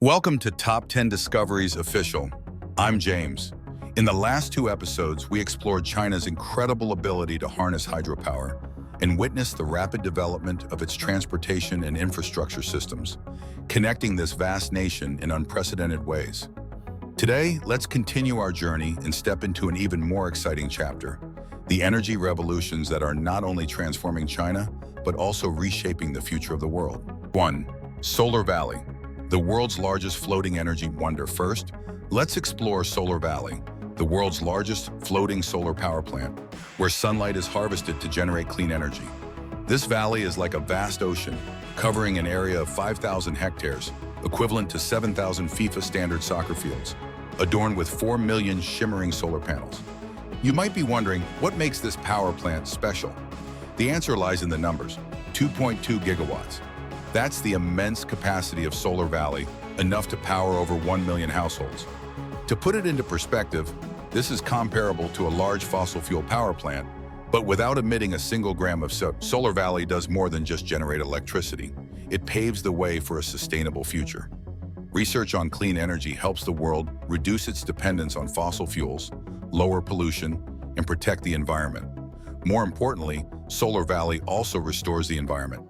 Welcome to Top 10 Discoveries Official. I'm James. In the last two episodes, we explored China's incredible ability to harness hydropower and witnessed the rapid development of its transportation and infrastructure systems, connecting this vast nation in unprecedented ways. Today, let's continue our journey and step into an even more exciting chapter, the energy revolutions that are not only transforming China, but also reshaping the future of the world. 1. Solar Valley, the world's largest floating energy wonder. First, let's explore Solar Valley, the world's largest floating solar power plant, where sunlight is harvested to generate clean energy. This valley is like a vast ocean, covering an area of 5,000 hectares, equivalent to 7,000 FIFA standard soccer fields, adorned with 4 million shimmering solar panels. You might be wondering, what makes this power plant special? The answer lies in the numbers: 2.2 gigawatts. That's the immense capacity of Solar Valley, enough to power over 1 million households. To put it into perspective, this is comparable to a large fossil fuel power plant, but without emitting a single gram of CO2. Solar Valley does more than just generate electricity. It paves the way for a sustainable future. Research on clean energy helps the world reduce its dependence on fossil fuels, lower pollution, and protect the environment. More importantly, Solar Valley also restores the environment.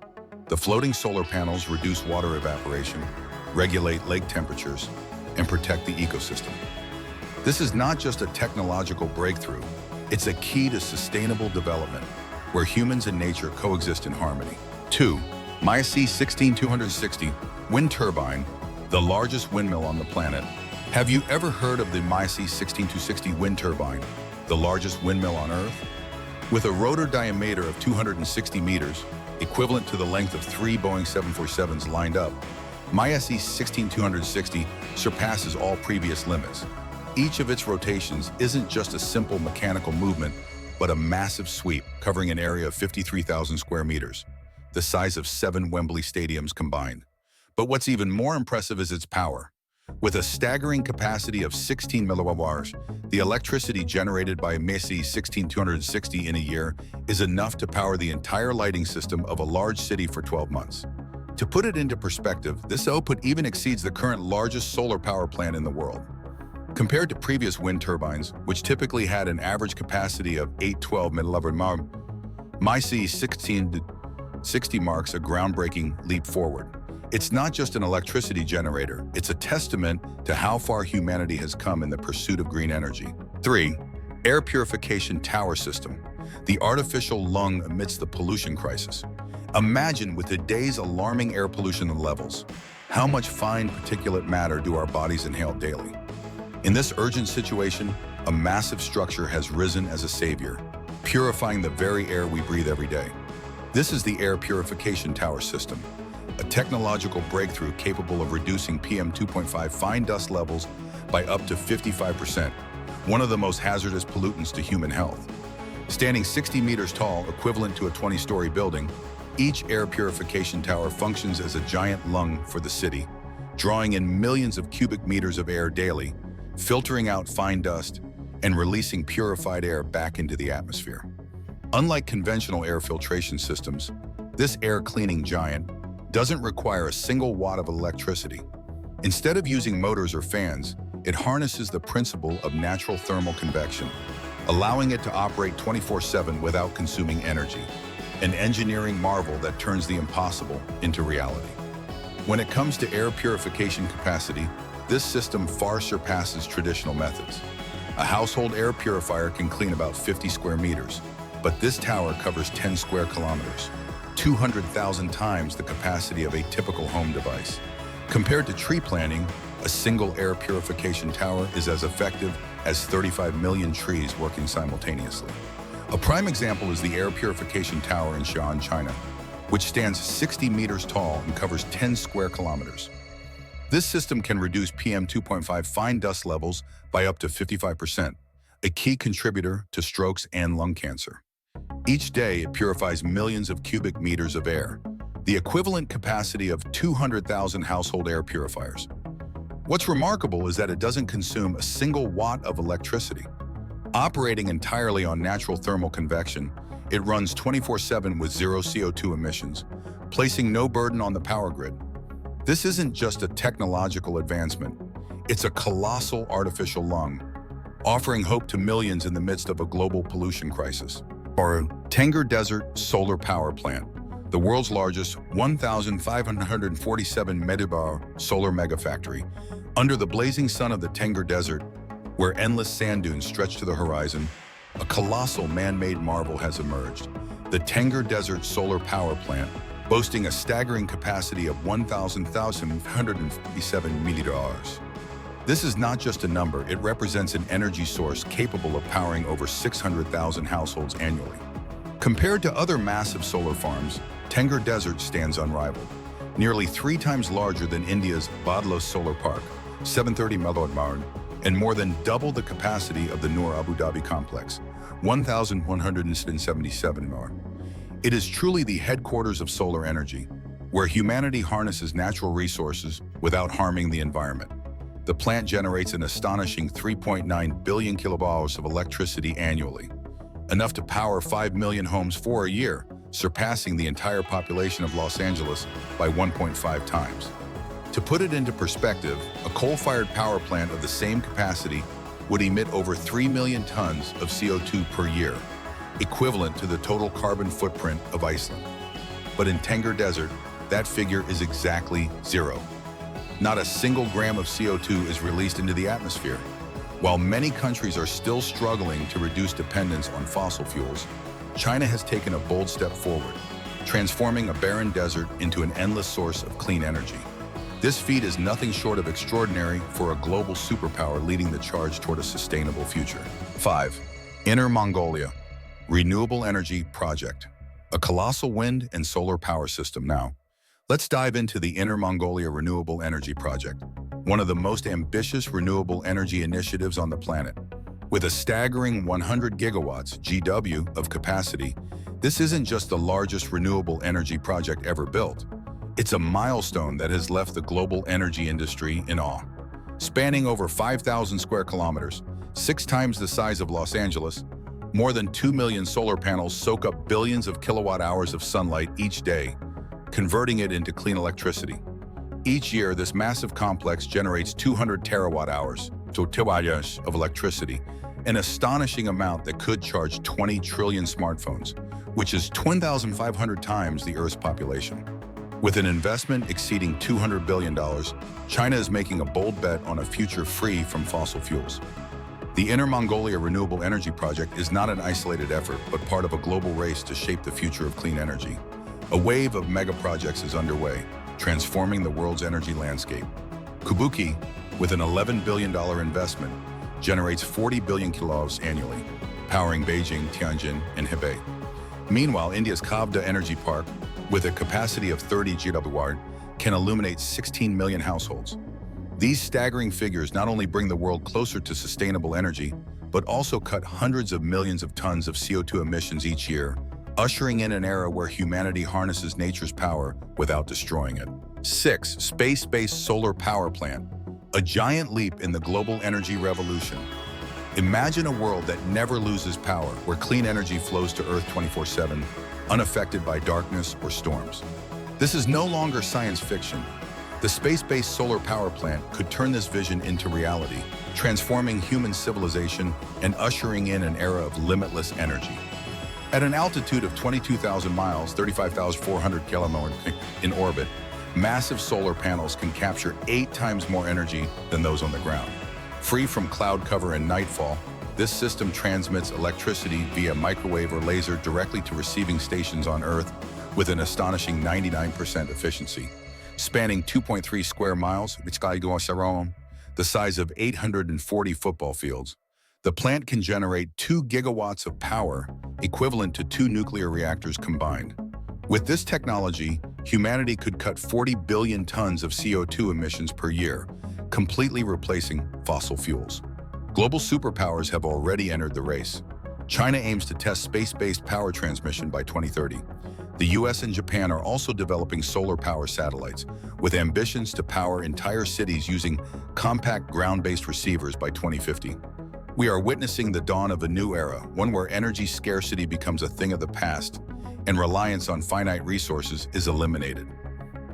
The floating solar panels reduce water evaporation, regulate lake temperatures, and protect the ecosystem. This is not just a technological breakthrough, it's a key to sustainable development, where humans and nature coexist in harmony. 2. MIC 16260 wind turbine, the largest windmill on the planet. Have you ever heard of the MIC 16260 wind turbine, the largest windmill on Earth? With a rotor diameter of 260 meters, equivalent to the length of 3 Boeing 747s lined up, MIC 16260 surpasses all previous limits. Each of its rotations isn't just a simple mechanical movement, but a massive sweep covering an area of 53,000 square meters, the size of 7 Wembley stadiums combined. But what's even more impressive is its power. With a staggering capacity of 16 milliwatt-hours, the electricity generated by MIC 16260 in a year is enough to power the entire lighting system of a large city for 12 months. To put it into perspective, this output even exceeds the current largest solar power plant in the world. Compared to previous wind turbines, which typically had an average capacity of 812 milliwatt-hours, MIC 16260 marks a groundbreaking leap forward. It's not just an electricity generator, it's a testament to how far humanity has come in the pursuit of green energy. 3. Air purification tower system, the artificial lung amidst the pollution crisis. Imagine, with today's alarming air pollution levels, how much fine particulate matter do our bodies inhale daily? In this urgent situation, a massive structure has risen as a savior, purifying the very air we breathe every day. This is the air purification tower system, a technological breakthrough capable of reducing PM2.5 fine dust levels by up to 55%, one of the most hazardous pollutants to human health. Standing 60 meters tall, equivalent to a 20-story building, each air purification tower functions as a giant lung for the city, drawing in millions of cubic meters of air daily, filtering out fine dust, and releasing purified air back into the atmosphere. Unlike conventional air filtration systems, this air cleaning giant doesn't require a single watt of electricity. Instead of using motors or fans, it harnesses the principle of natural thermal convection, allowing it to operate 24/7 without consuming energy, an engineering marvel that turns the impossible into reality. When it comes to air purification capacity, this system far surpasses traditional methods. A household air purifier can clean about 50 square meters, but this tower covers 10 square kilometers. 200,000 times the capacity of a typical home device. Compared to tree planting, a single air purification tower is as effective as 35 million trees working simultaneously. A prime example is the air purification tower in Xi'an, China, which stands 60 meters tall and covers 10 square kilometers. This system can reduce PM2.5 fine dust levels by up to 55%, a key contributor to strokes and lung cancer. Each day, it purifies millions of cubic meters of air, the equivalent capacity of 200,000 household air purifiers. What's remarkable is that it doesn't consume a single watt of electricity. Operating entirely on natural thermal convection, it runs 24/7 with zero CO2 emissions, placing no burden on the power grid. This isn't just a technological advancement, it's a colossal artificial lung, offering hope to millions in the midst of a global pollution crisis. Our Tengger Desert Solar Power Plant, the world's largest 1,547 megawatt solar megafactory, under the blazing sun of the Tengger Desert, where endless sand dunes stretch to the horizon, a colossal man-made marvel has emerged. The Tengger Desert Solar Power Plant, boasting a staggering capacity of 1,557 megawatt. This is not just a number, it represents an energy source capable of powering over 600,000 households annually. Compared to other massive solar farms, Tengger Desert stands unrivaled. Nearly 3 times larger than India's Badlos Solar Park, 730 megawatt, and more than double the capacity of the Noor Abu Dhabi complex, 1,177 megawatt. It is truly the headquarters of solar energy, where humanity harnesses natural resources without harming the environment. The plant generates an astonishing 3.9 billion kilowatts of electricity annually, enough to power 5 million homes for a year, surpassing the entire population of Los Angeles by 1.5 times. To put it into perspective, a coal-fired power plant of the same capacity would emit over 3 million tons of CO2 per year, equivalent to the total carbon footprint of Iceland. But in Tengger Desert, that figure is exactly 0. Not a single gram of CO2 is released into the atmosphere. While many countries are still struggling to reduce dependence on fossil fuels, China has taken a bold step forward, transforming a barren desert into an endless source of clean energy. This feat is nothing short of extraordinary for a global superpower leading the charge toward a sustainable future. 5. Inner Mongolia Renewable Energy Project, a colossal wind and solar power system. Now, let's dive into the Inner Mongolia Renewable Energy Project, one of the most ambitious renewable energy initiatives on the planet. With a staggering 100 gigawatts (GW) of capacity, this isn't just the largest renewable energy project ever built. It's a milestone that has left the global energy industry in awe. Spanning over 5,000 square kilometers, 6 times the size of Los Angeles, more than 2 million solar panels soak up billions of kilowatt hours of sunlight each day, converting it into clean electricity. Each year, this massive complex generates 200 terawatt hours of electricity, an astonishing amount that could charge 20 trillion smartphones, which is 2,500 times the Earth's population. With an investment exceeding $200 billion, China is making a bold bet on a future free from fossil fuels. The Inner Mongolia Renewable Energy Project is not an isolated effort, but part of a global race to shape the future of clean energy. A wave of megaprojects is underway, transforming the world's energy landscape. Kabuki, with an $11 billion investment, generates 40 billion kilowatts annually, powering Beijing, Tianjin, and Hebei. Meanwhile, India's Khavda Energy Park, with a capacity of 30 gigawatt, can illuminate 16 million households. These staggering figures not only bring the world closer to sustainable energy, but also cut hundreds of millions of tons of CO2 emissions each year, ushering in an era where humanity harnesses nature's power without destroying it. 6. Space-based solar power plant, a giant leap in the global energy revolution. Imagine a world that never loses power, where clean energy flows to Earth 24/7, unaffected by darkness or storms. This is no longer science fiction. The space-based solar power plant could turn this vision into reality, transforming human civilization and ushering in an era of limitless energy. At an altitude of 22,000 miles, 35,400 kilometers in orbit, massive solar panels can capture 8 times more energy than those on the ground. Free from cloud cover and nightfall, this system transmits electricity via microwave or laser directly to receiving stations on Earth with an astonishing 99% efficiency. Spanning 2.3 square miles, the size of 840 football fields, the plant can generate 2 gigawatts of power, equivalent to 2 nuclear reactors combined. With this technology, humanity could cut 40 billion tons of CO2 emissions per year, completely replacing fossil fuels. Global superpowers have already entered the race. China aims to test space-based power transmission by 2030. The US and Japan are also developing solar power satellites, with ambitions to power entire cities using compact ground-based receivers by 2050. We are witnessing the dawn of a new era, one where energy scarcity becomes a thing of the past and reliance on finite resources is eliminated.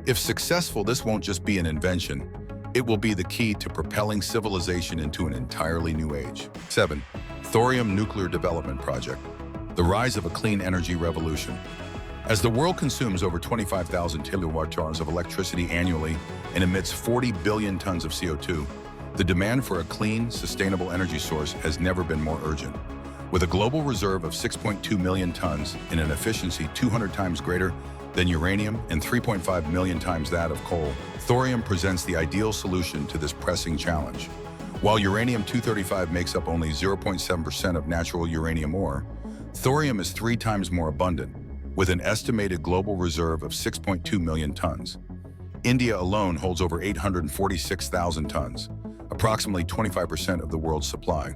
If successful, this won't just be an invention, it will be the key to propelling civilization into an entirely new age. 7. Thorium Nuclear Development Project. The rise of a clean energy revolution. As the world consumes over 25,000 kilowatt-hours of electricity annually and emits 40 billion tons of CO2, the demand for a clean, sustainable energy source has never been more urgent. With a global reserve of 6.2 million tons and an efficiency 200 times greater than uranium and 3.5 million times that of coal, thorium presents the ideal solution to this pressing challenge. While uranium-235 makes up only 0.7% of natural uranium ore, thorium is 3 times more abundant, with an estimated global reserve of 6.2 million tons. India alone holds over 846,000 tons, approximately 25% of the world's supply.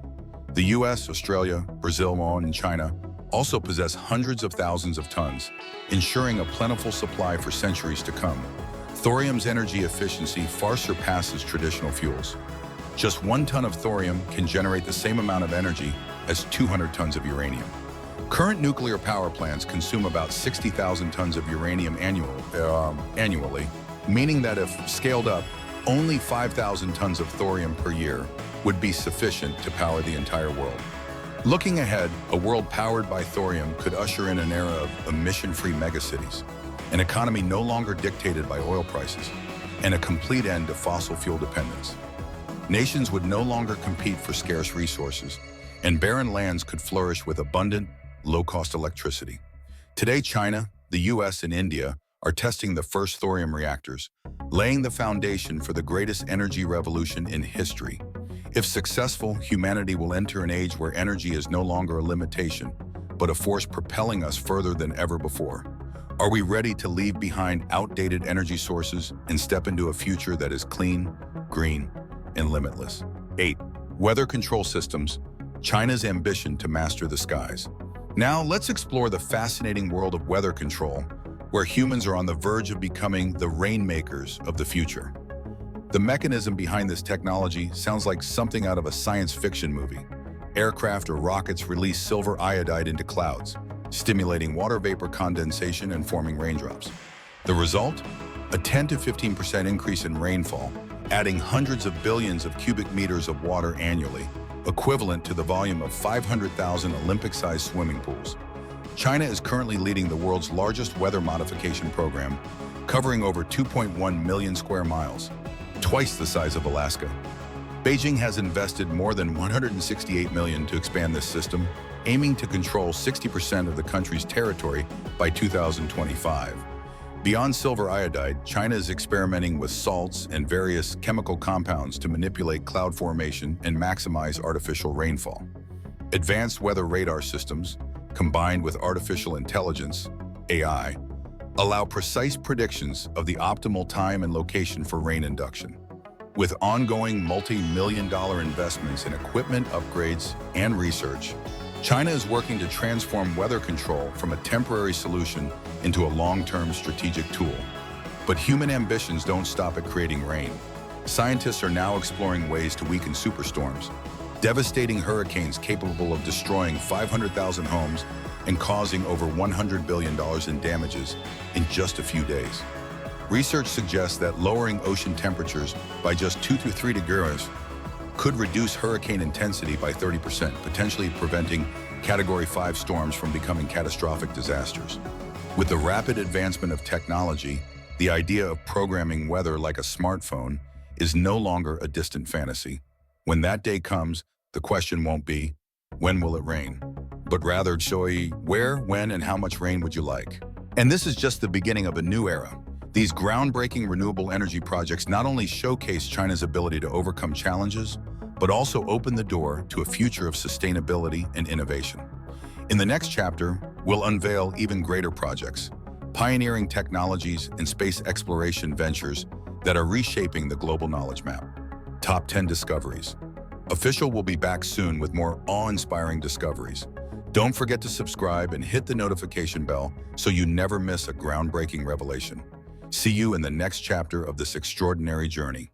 The US, Australia, Brazil, and China also possess hundreds of thousands of tons, ensuring a plentiful supply for centuries to come. Thorium's energy efficiency far surpasses traditional fuels. Just 1 ton of thorium can generate the same amount of energy as 200 tons of uranium. Current nuclear power plants consume about 60,000 tons of uranium annually, meaning that if scaled up, only 5,000 tons of thorium per year would be sufficient to power the entire world. Looking ahead, a world powered by thorium could usher in an era of emission-free megacities, an economy no longer dictated by oil prices, and a complete end to fossil fuel dependence. Nations would no longer compete for scarce resources, and barren lands could flourish with abundant, low-cost electricity. Today, China, the US, and India are testing the first thorium reactors, laying the foundation for the greatest energy revolution in history. If successful, humanity will enter an age where energy is no longer a limitation, but a force propelling us further than ever before. Are we ready to leave behind outdated energy sources and step into a future that is clean, green, and limitless? 8. Weather control systems. China's ambition to master the skies. Now, let's explore the fascinating world of weather control, where humans are on the verge of becoming the rainmakers of the future. The mechanism behind this technology sounds like something out of a science fiction movie. Aircraft or rockets release silver iodide into clouds, stimulating water vapor condensation and forming raindrops. The result? A 10 to 15% increase in rainfall, adding hundreds of billions of cubic meters of water annually, equivalent to the volume of 500,000 Olympic-sized swimming pools. China is currently leading the world's largest weather modification program, covering over 2.1 million square miles, twice the size of Alaska. Beijing has invested more than $168 million to expand this system, aiming to control 60% of the country's territory by 2025. Beyond silver iodide, China is experimenting with salts and various chemical compounds to manipulate cloud formation and maximize artificial rainfall. Advanced weather radar systems, combined with artificial intelligence, AI, allow precise predictions of the optimal time and location for rain induction. With ongoing multi-million-dollar investments in equipment upgrades and research, China is working to transform weather control from a temporary solution into a long-term strategic tool. But human ambitions don't stop at creating rain. Scientists are now exploring ways to weaken superstorms, devastating hurricanes capable of destroying 500,000 homes and causing over $100 billion in damages in just a few days. Research suggests that lowering ocean temperatures by just 2 to 3 degrees could reduce hurricane intensity by 30%, potentially preventing Category 5 storms from becoming catastrophic disasters. With the rapid advancement of technology, the idea of programming weather like a smartphone is no longer a distant fantasy. When that day comes, the question won't be, when will it rain? But rather, where, when, and how much rain would you like? And this is just the beginning of a new era. These groundbreaking renewable energy projects not only showcase China's ability to overcome challenges, but also open the door to a future of sustainability and innovation. In the next chapter, we'll unveil even greater projects, pioneering technologies and space exploration ventures that are reshaping the global knowledge map. Top 10 discoveries. Official will be back soon with more awe-inspiring discoveries. Don't forget to subscribe and hit the notification bell so you never miss a groundbreaking revelation. See you in the next chapter of this extraordinary journey.